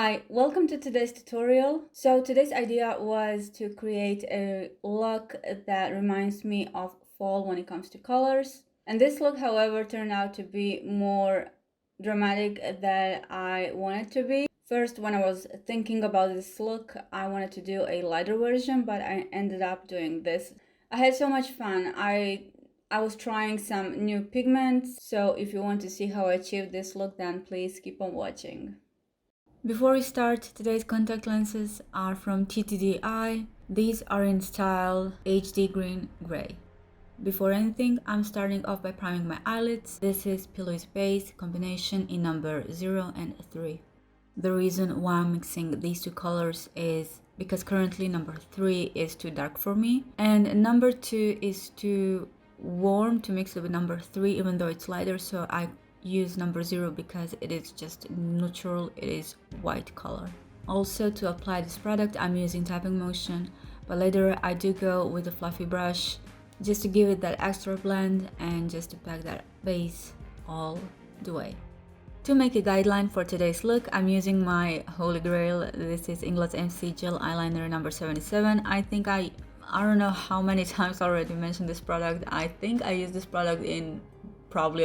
Hi, welcome to today's tutorial. So today's idea was to create a look that reminds me of fall when it comes to colors. And this look, however, turned out to be more dramatic than I wanted to be. First, when I was thinking about this look, I wanted to do a lighter version, but I ended up doing this. I had so much fun. I was trying some new pigments, so if you want to see how I achieved this look, then please keep on watching. Before we start, today's contact lenses are from TTDI. These are in style HD Green Gray. Before anything, I'm starting off by priming my eyelids. This is PLouise Base combination in number 0 and 3. The reason why I'm mixing these two colors is because currently number 3 is too dark for me and number 2 is too warm to mix with number 3 even though it's lighter, so I use number 0 because it is just neutral, it is white color. Also, to apply this product I'm using tapping motion, but later I do go with a fluffy brush just to give it that extra blend and just to pack that base all the way. To make a guideline for today's look, I'm using my holy grail. This is Inglot AMC Gel Liner number 77. I think I don't know how many times I already mentioned this product. I think I use this product in probably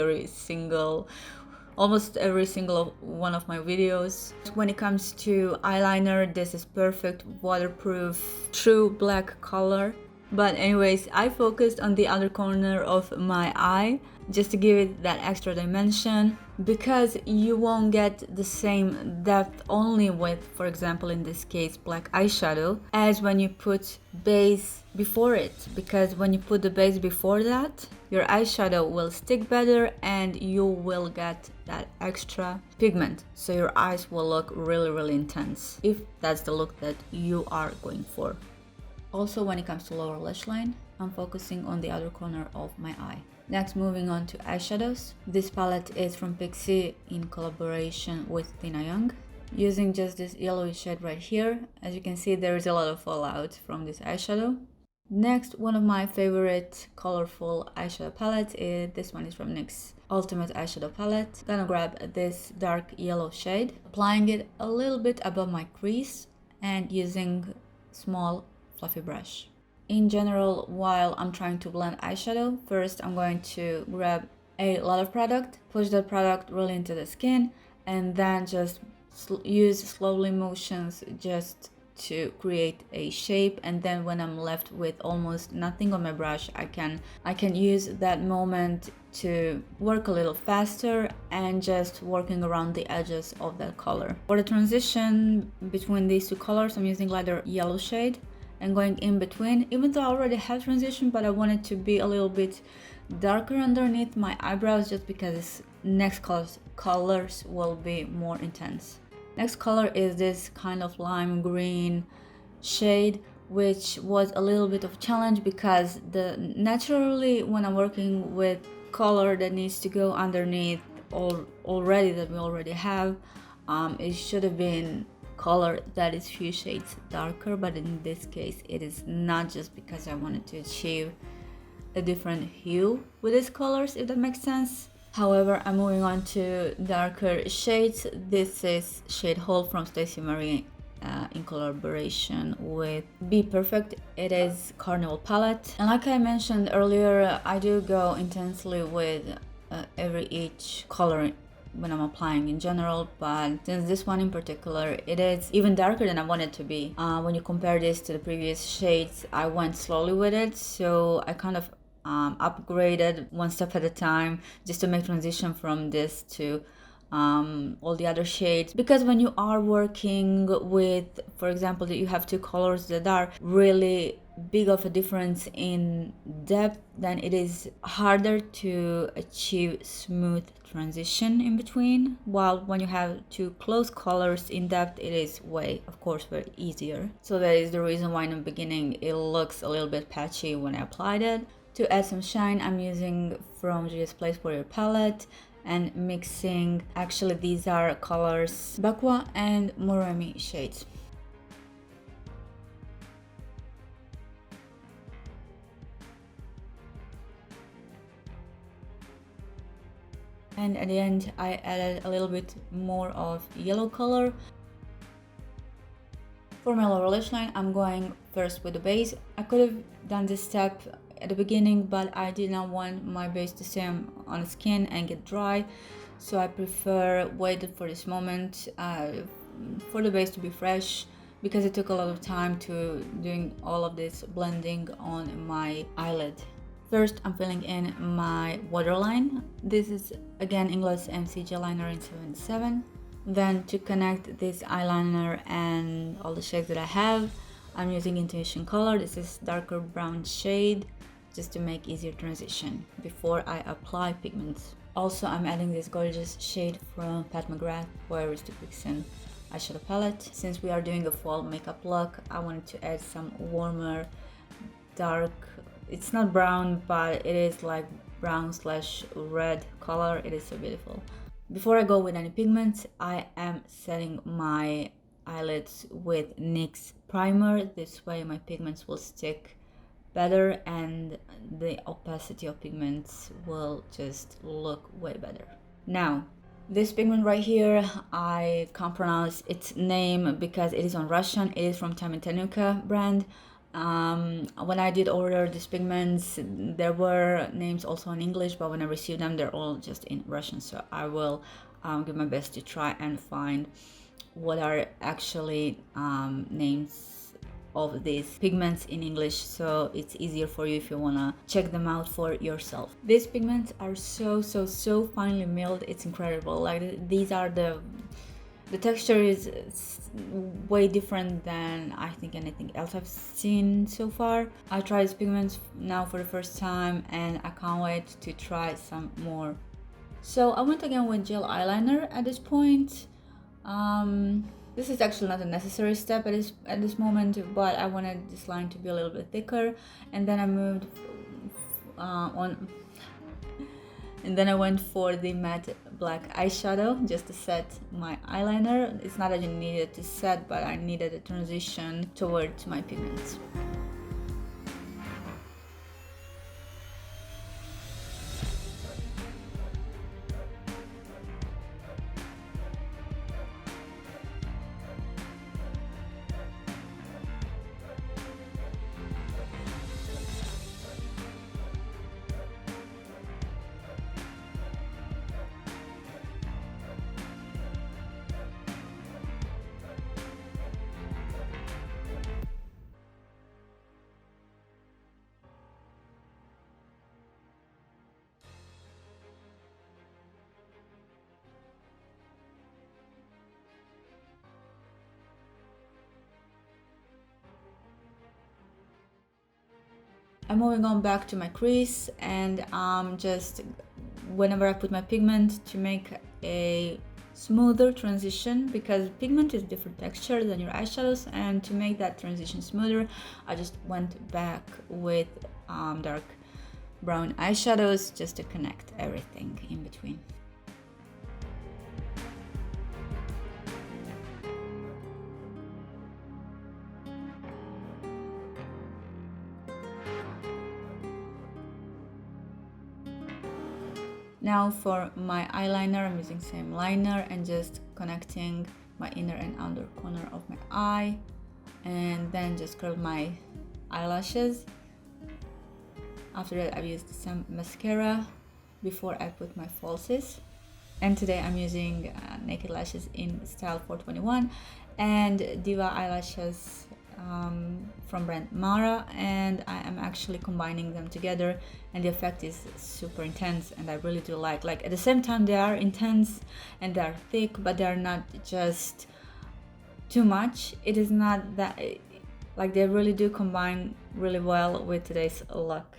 almost every single one of my videos. When it comes to eyeliner, this is perfect, waterproof, true black color. But anyways, I focused on the outer corner of my eye just to give it that extra dimension, because you won't get the same depth only with, for example in this case, black eyeshadow as when you put base before it, because when you put the base before that, your eyeshadow will stick better and you will get that extra pigment, so your eyes will look really intense if that's the look that you are going for. Also, when it comes to lower lash line, I'm focusing on the outer corner of my eye. Next, moving on to eyeshadows. This palette is from Pixie in collaboration with Tina Young. Using just this yellowy shade right here, as you can see there is a lot of fallout from this eyeshadow. Next, one of my favorite colorful eyeshadow palettes is this one is from NYX Ultimate Eyeshadow Palette. Gonna grab this dark yellow shade, applying it a little bit above my crease and using small fluffy brush. In general, while I'm trying to blend eyeshadow, first I'm going to grab a lot of product, push that product really into the skin, and then just use slowly motions just to create a shape. And then when I'm left with almost nothing on my brush, I can use that moment to work a little faster and just working around the edges of that color. For the transition between these two colors, I'm using lighter yellow shade and going in between, even though I already have transition, but I want it to be a little bit darker underneath my eyebrows just because next colors will be more intense. Next color is this kind of lime green shade, which was a little bit of a challenge because naturally when I'm working with color that needs to go underneath already that we already have, it should have been color that is few shades darker, but in this case it is not, just because I wanted to achieve a different hue with these colors, if that makes sense. However, I'm moving on to darker shades. This is shade Hole from Stacey Marie in collaboration with BPerferct. It is Carnival palette, and like I mentioned earlier, I do go intensely with each color when I'm applying in general, but since this one in particular, it is even darker than I want it to be. When you compare this to the previous shades, I went slowly with it, so I kind of upgraded one step at a time just to make transition from this to all the other shades, because when you are working with, for example, that you have two colors that are really big of a difference in depth, then it is harder to achieve smooth transition in between, while when you have two close colors in depth, it is of course very easier. So that is the reason why in the beginning it looks a little bit patchy when I applied it. To add some shine, I'm using from Juvias Place for your palette and mixing, actually these are colors Bakwa and Moremi shades. And at the end I added a little bit more of yellow color. For my lower lash line, I'm going first with the base. I could have done this step at the beginning, but I did not want my base to stay on the skin and get dry, so I prefer waited for this moment for the base to be fresh, because it took a lot of time to doing all of this blending on my eyelid. First, I'm filling in my waterline. This is again Inglot AMC Gel Liner in 77. Then to connect this eyeliner and all the shades that I have, I'm using Intuition color. This is darker brown shade, just to make easier transition before I apply pigments. Also, I'm adding this gorgeous shade from Pat McGrath Artistry eyeshadow palette. Since we are doing a fall makeup look, I wanted to add some warmer, dark, it's not brown, but it is like brown slash red color. It is so beautiful. Before I go with any pigments, I am setting my eyelids with NYX primer. This way my pigments will stick better and the opacity of pigments will just look way better. Now, this pigment right here, I can't pronounce its name because it is on Russian. It is from Tammy Tanuka brand. When I did order these pigments, there were names also in English, but when I received them, they're all just in Russian. So I will give my best to try and find what are actually names of these pigments in English, so it's easier for you if you wanna check them out for yourself. These pigments are so finely milled. It's incredible. Like these are the texture is way different than I think anything else I've seen so far. I tried these pigments now for the first time and I can't wait to try some more. So I went again with gel eyeliner at this point. This is actually not a necessary step at this moment, but I wanted this line to be a little bit thicker, and then I moved and then I went for the matte black eyeshadow just to set my eyeliner. It's not that you needed to set, but I needed a transition towards my pigments. I'm moving on back to my crease, and just whenever I put my pigment to make a smoother transition, because pigment is different texture than your eyeshadows, and to make that transition smoother, I just went back with dark brown eyeshadows just to connect everything in between. Now for my eyeliner, I'm using same liner and just connecting my inner and outer corner of my eye, and then just curl my eyelashes. After that, I've used some mascara before I put my falsies. And today I'm using Naked Lashes in style 421 and Diva eyelashes from brand Marra, and I am actually combining them together, and the effect is super intense, and I really do like at the same time they are intense and they are thick, but they are not just too much. It is not that, like, they really do combine really well with today's look.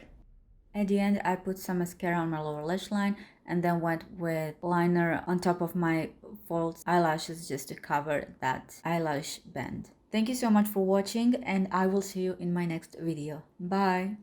At the end, I put some mascara on my lower lash line and then went with liner on top of my false eyelashes just to cover that eyelash band. Thank you so much for watching, and I will see you in my next video. Bye!